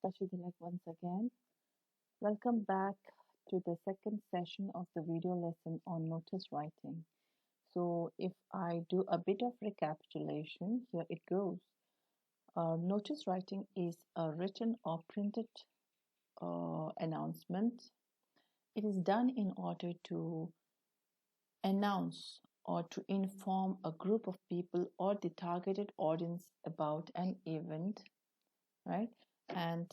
Kashidilak once again. Welcome back to the second session of the video lesson on notice writing. So, if I do a bit of recapitulation, here it goes. Notice writing is a written or printed announcement. It is done in order to announce or to inform a group of people or the targeted audience about an event, right? And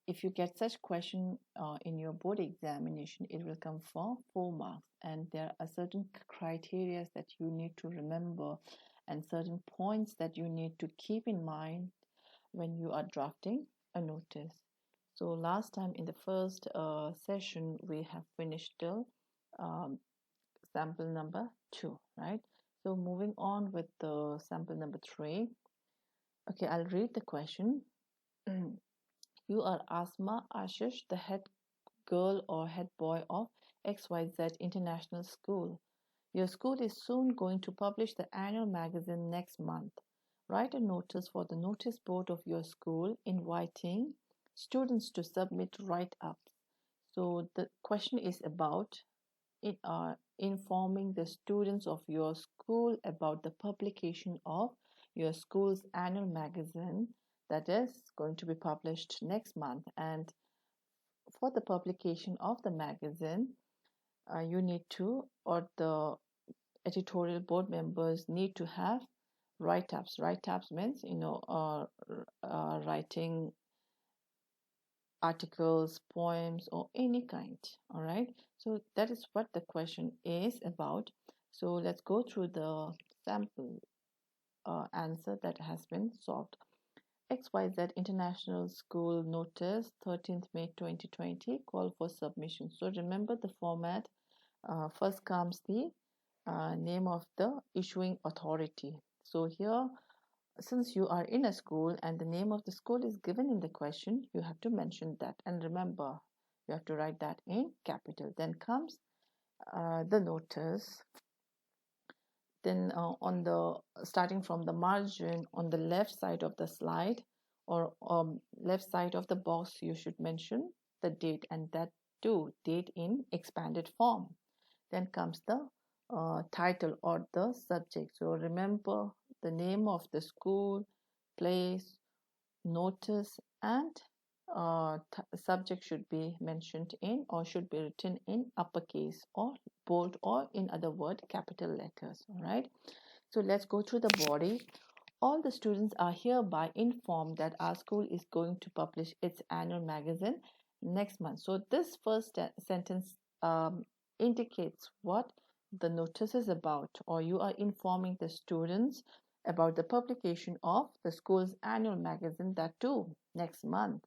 if you get such question in your board examination, it will come for 4 marks, and there are certain criteria that you need to remember and certain points that you need to keep in mind when you are drafting a notice. So last time in the first session, we have finished till um, sample number 2, right? So moving on with the sample number 3. Okay, I'll read the question. You are Asma Ashish, the head girl or head boy of XYZ International School. Your school is soon going to publish the annual magazine next month. Write a notice for the notice board of your school inviting students to submit write-ups. So the question is about informing the students of your school about the publication of your school's annual magazine that is going to be published next month. And for the publication of the magazine, you need to, or the editorial board members need to have write-ups. Write-ups means, writing articles, poems, or any kind. All right. So that is what the question is about. So let's go through the sample answer that has been solved. XYZ International School Notice, 13th May 2020, call for submission. So remember the format. First comes the name of the issuing authority. So here, since you are in a school and the name of the school is given in the question, you have to mention that. And remember, you have to write that in capital. Then comes the notice. Then on the starting from the margin on the left side of the slide or left side of the box, you should mention the date, and that too date in expanded form. Then comes the title or the subject. So remember the name of the school, place, notice, and subject should be mentioned in or should be written in uppercase or bold, or in other word capital letters. All right, so let's go through the body. All the students are hereby informed that our school is going to publish its annual magazine next month. So this first sentence indicates what the notice is about, or you are informing the students about the publication of the school's annual magazine, that too next month.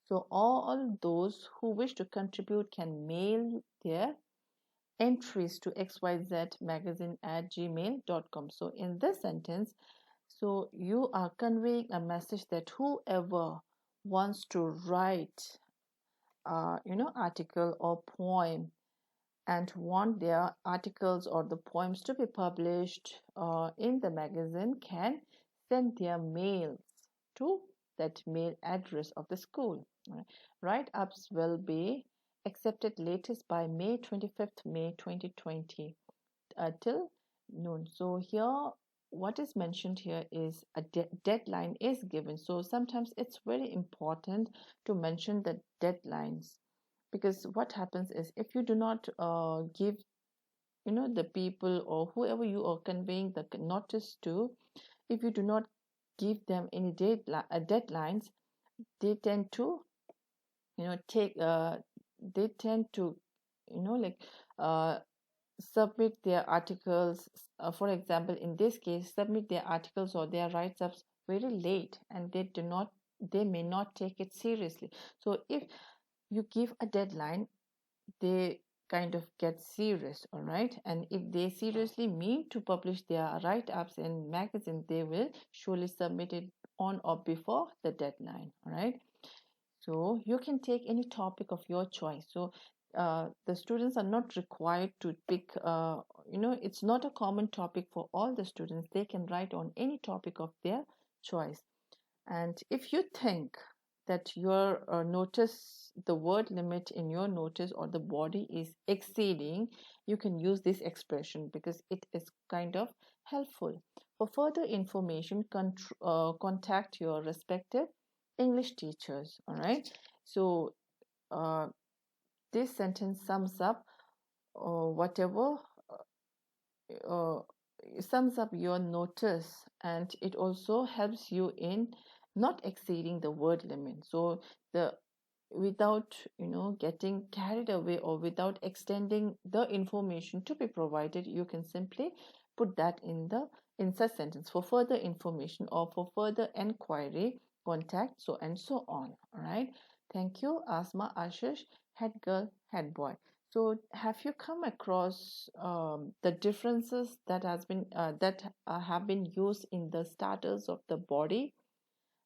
So all those who wish to contribute can mail their entries to xyzmagazine@gmail.com. So in this sentence, so you are conveying a message that whoever wants to write article or poem and want their articles or the poems to be published in the magazine can send their mails to that mail address of the school. Write-ups will be accepted latest by May 25th, May 2020 till noon. So here what is mentioned here is a deadline is given. So sometimes it's very important to mention the deadlines, because what happens is if you do not give the people or whoever you are conveying the notice to, if you do not give them any deadlines, they tend to take they tend to like submit their articles, for example in this case submit their articles or their write-ups very late, and they may not take it seriously. So if you give a deadline, they kind of get serious. All right, and if they seriously mean to publish their write-ups in magazine, they will surely submit it on or before the deadline. All right, so you can take any topic of your choice. So the students are not required to pick it's not a common topic for all the students. They can write on any topic of their choice. And if you think that your notice, the word limit in your notice or the body is exceeding, you can use this expression because it is kind of helpful. For further information, contact your respective English teachers. All right. So uh, this sentence sums up whatever uh, sums up your notice, and it also helps you in not exceeding the word limit. So the without getting carried away or without extending the information to be provided, you can simply put that in the insert sentence. For further information or for further enquiry, contact so and so on. All right. Thank you, Asma, Ashish, head girl, head boy. So have you come across the differences that have been used in the starters of the body?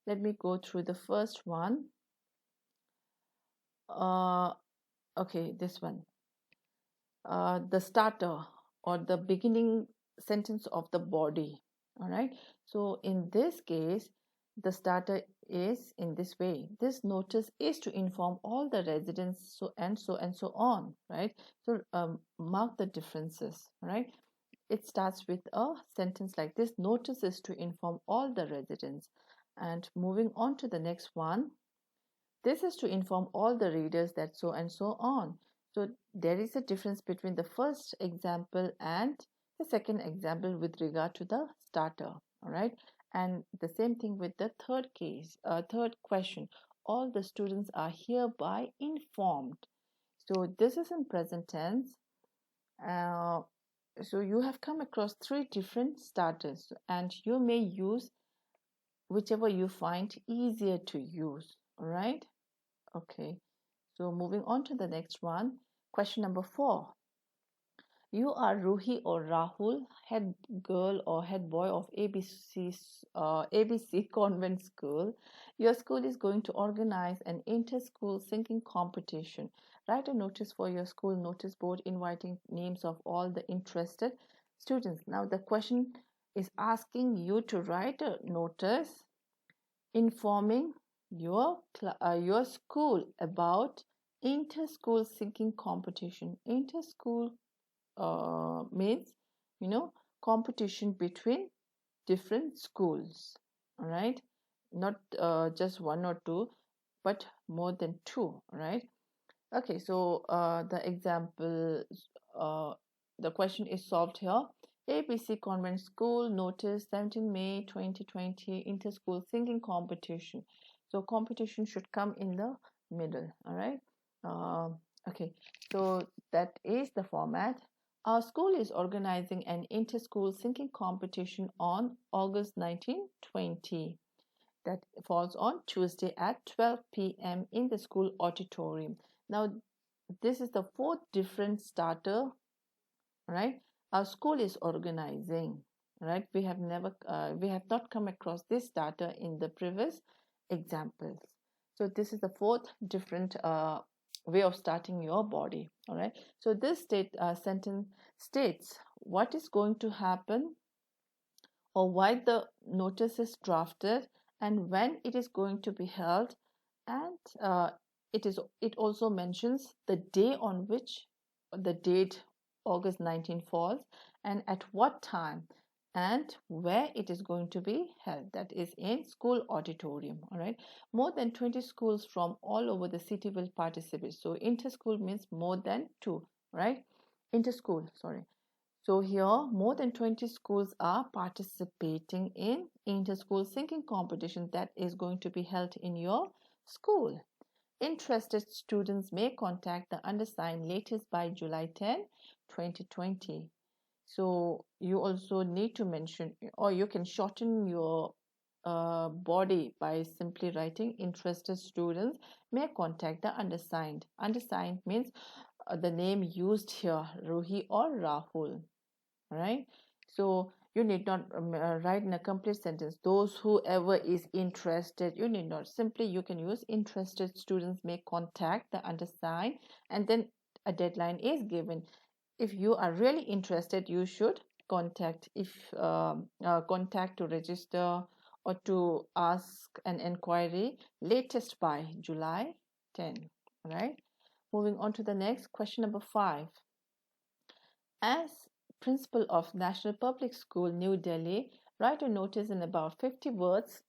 Let me go through the first one. uh, okay, this one. The starter or the beginning sentence of the body. All right. So in this case, the starter is in this way. This notice is to inform all the residents, so and so and so on. Right. So mark the differences. Right. It starts with a sentence like this: notice is to inform all the residents. And moving on to the next one, this is to inform all the readers that so and so on. So there is a difference between the first example and the second example with regard to the starter. All right. And the same thing with the third case, third question. All the students are hereby informed. So this is in present tense. Uh, so you have come across three different starters, and you may use whichever you find easier to use. All right. Okay. So moving on to the next one. Question number 4. You are Ruhi or Rahul, head girl or head boy of ABC Convent School. Your school is going to organize an inter-school singing competition. Write a notice for your school notice board inviting names of all the interested students. Now the question is asking you to write a notice informing your school about inter-school singing competition. Inter-school means competition between different schools. All right, not just one or two, but more than two. All right. Okay, so uh, the question is solved here. ABC Convent School notice 17 May 2020 inter-school singing competition. So competition should come in the middle. All right. Okay, so that is the format. Our school is organizing an inter-school singing competition on August 19, 20. That falls on Tuesday at 12 p.m. in the school auditorium. Now, this is the fourth different starter, right? Our school is organizing, right? We have not come across this starter in the previous examples. So this is the fourth different way of starting your body, all right? So this sentence states what is going to happen or why the notice is drafted and when it is going to be held, and it also mentions the day on which the date August 19 falls and at what time and where it is going to be held, that is in school auditorium. All right, more than 20 schools from all over the city will participate. So inter-school means more than two, right? Inter-school, sorry. So here, more than 20 schools are participating in inter-school singing competition that is going to be held in your school. Interested students may contact the undersigned latest by July 10, 2020. So you also need to mention, or you can shorten your body by simply writing interested students may contact the undersigned. Undersigned means the name used here, Ruhi or Rahul. Right. So you need not write in a complete sentence those whoever is interested. You need not, simply you can use interested students may contact the undersigned, and then a deadline is given. If you are really interested, you should contact to register or to ask an inquiry latest by July 10. Right? Moving on to the next question, number 5. As principal of National Public School, New Delhi, write a notice in about 50 words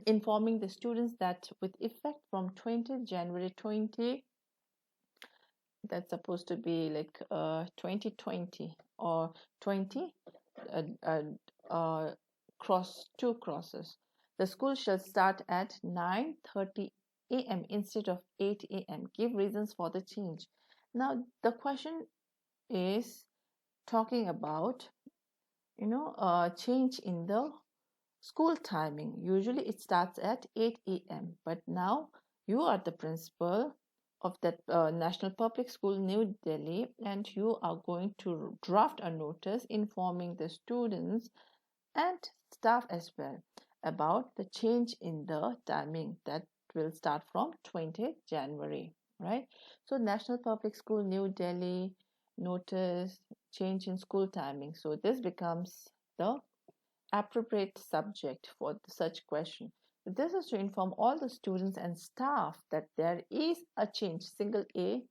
informing the students that with effect from 20th January 20, that's supposed to be like 2020 or 20 uh, uh, two crosses. The school shall start at 9:30 a.m. instead of 8 a.m. Give reasons for the change. Now the question is talking about change in the school timing. Usually it starts at 8 a.m. But now you are the principal of that National Public School, New Delhi, and you are going to draft a notice informing the students and staff as well about the change in the timing that will start from 20th January, right? So National Public School, New Delhi, notice change in school timing. So this becomes the appropriate subject for such question. This is to inform all the students and staff that there is a change, single a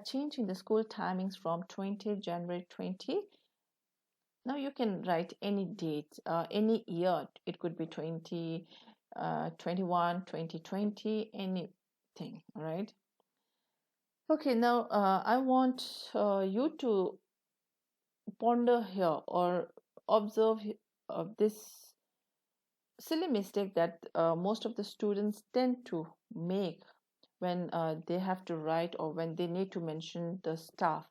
change in the school timings from 20th January 20. Now you can write any date, any year. It could be 2021, 2020, anything, all right? Okay, now I want you to ponder here or observe this silly mistake that most of the students tend to make when they have to write or when they need to mention the staff.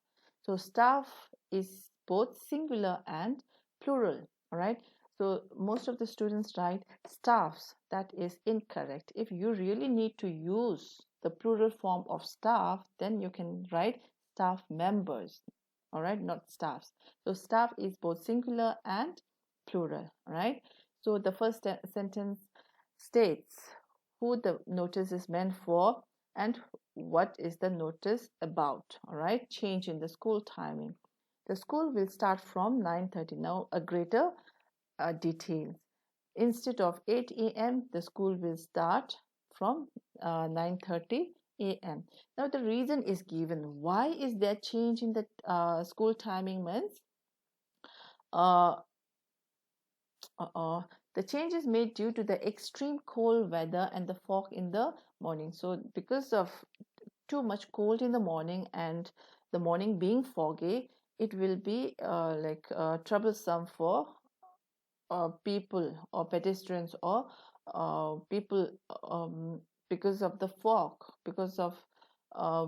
So staff is both singular and plural, all right? So most of the students write staffs. That is incorrect. If you really need to use the plural form of staff, then you can write staff members, all right, not staffs. So staff is both singular and plural, all right? So the first sentence states who the notice is meant for and what is the notice about, all right? Change in the school timing. The school will start from 9:30. Now a greater details. Instead of 8 a.m., the school will start from 9:30 a.m. Now the reason is given. Why is there change in the school timing means? Uh, the change is made due to the extreme cold weather and the fog in the morning. So because of too much cold in the morning and the morning being foggy, it will be troublesome for people or pedestrians or people because of the fog, because of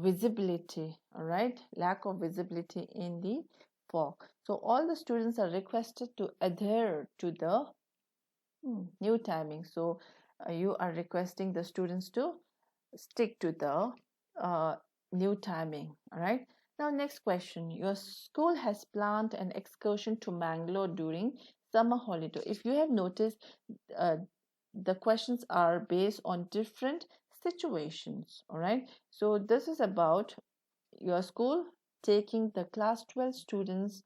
visibility, all right, lack of visibility in the fog. So all the students are requested to adhere to the new timing. So you are requesting the students to stick to the new timing, all right? Now next question, your school has planned an excursion to Mangalore during summer holiday. If you have noticed, uh, the questions are based on different situations, all right? So this is about your school taking the class 12 students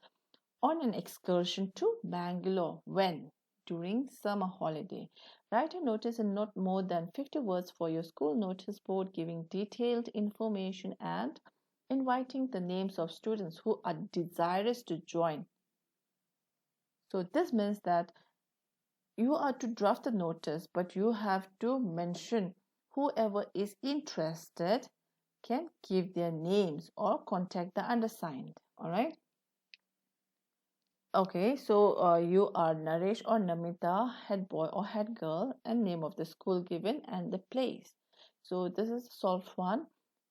on an excursion to Bangalore. When? During summer holiday. Write a notice in not more than 50 words for your school notice board giving detailed information and inviting the names of students who are desirous to join. So this means that you are to draft the notice, but you have to mention whoever is interested can give their names or contact the undersigned. All right. Okay, so you are Naresh or Namita, head boy or head girl, and name of the school given and the place. So this is solved one.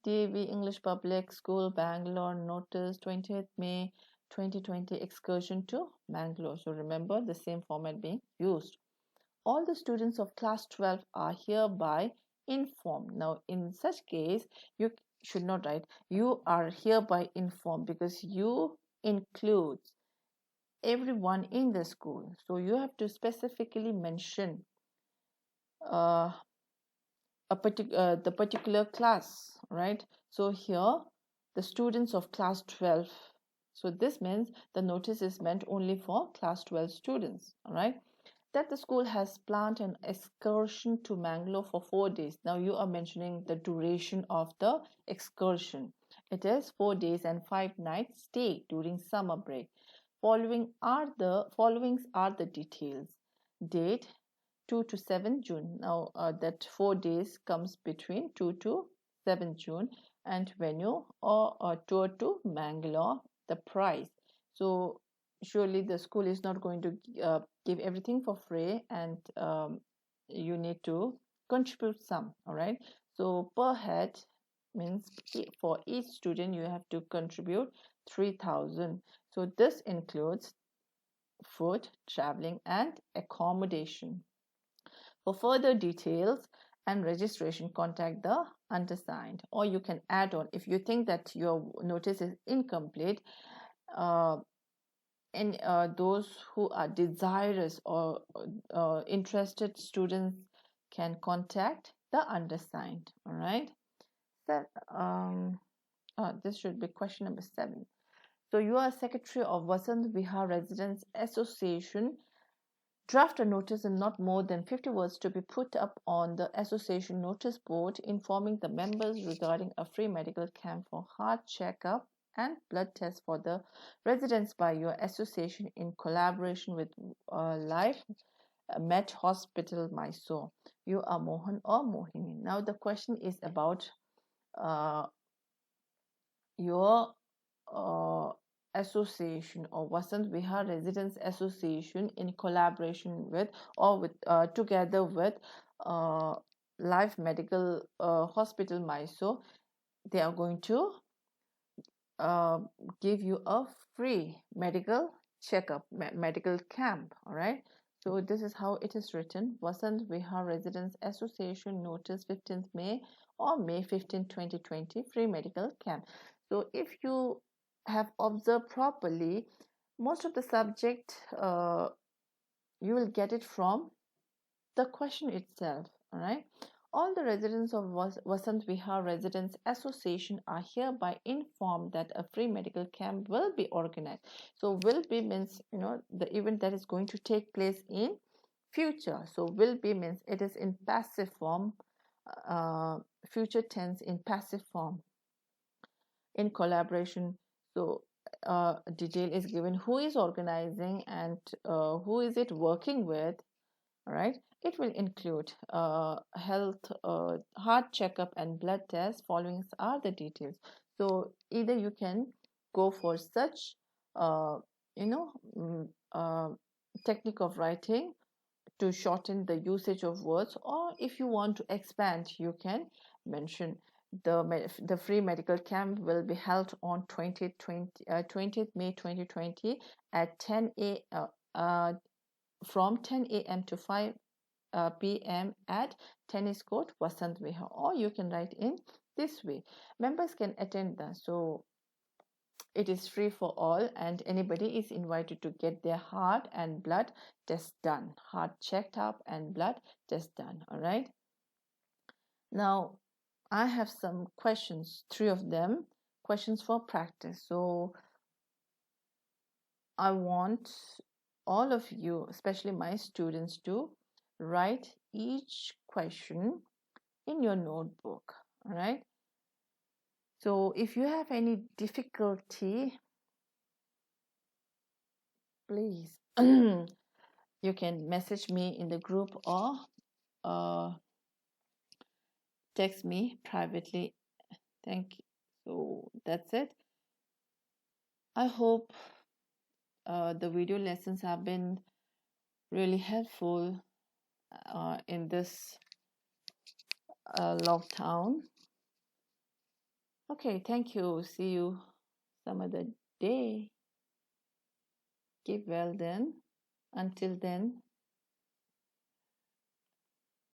DAV English Public School, Bangalore, notice 20th May 2020 excursion to Bangalore. So remember the same format being used. All the students of class 12 are hereby informed. Now, in such case, you should not write you are hereby informed because you includes everyone in the school. So you have to specifically mention uh, the particular class, right? So here, the students of class 12. So this means the notice is meant only for class 12 students, all right? that the school has planned an excursion to Mangalore for 4 days. Now you are mentioning the duration of the excursion. It is 4 days and 5 nights stay during summer break. Followings are the details. Date 2 to 7 June. Now that 4 days comes between 2 to 7 June, and venue or a tour to Mangalore. The price. So surely the school is not going to give everything for free, and you need to contribute some. All right. So per head means for each student you have to contribute 3,000. So this includes food, traveling, and accommodation. For further details and registration, contact the undersigned, or you can add on if you think that your notice is incomplete. And those who are desirous or interested students can contact the undersigned. All right. So, this should be question number 7. So you are secretary of Vasant Vihar Residents Association. Draft a notice in not more than 50 words to be put up on the association notice board informing the members regarding a free medical camp for heart checkup and blood tests for the residents by your association in collaboration with Life Met Hospital, Mysore. You are Mohan or Mohini. Now the question is about your association or Vasant Vihar Residents Association in collaboration with or with together with Life Medical Hospital, Mysore. They are going to give you a free medical checkup, medical camp. All right. So this is how it is written. Vasant Vihar Residents Association notice 15th May or May 15, 2020, free medical camp. So if you have observed properly, most of the subject you will get it from the question itself. All right. All the residents of Vasant Vihar Residents Association are hereby informed that a free medical camp will be organized. So will be means the event that is going to take place in future. So will be means it is in passive form, future tense in passive form, in collaboration. So detail is given who is organizing and who is it working with. All right. It will include health, heart checkup, and blood tests. Following are the details. So either you can go for such, you know, technique of writing to shorten the usage of words, or if you want to expand, you can mention the free medical camp will be held on 20th May 2020 at 10 a from 10 a.m. to 5 p.m. at tennis court Vasant Vihar, or you can write in this way. Members can attend that, so it is free for all, and anybody is invited to get their heart and blood test done, heart checked up and blood test done. All right. Now I have some questions, 3 of them, questions for practice. So I want all of you, especially my students, to write each question in your notebook. All right. So if you have any difficulty, please you can message me in the group or text me privately. Thank you. So that's it. I hope the video lessons have been really helpful in this lockdown. Okay, thank you. See you some other day. Keep well then. Until then,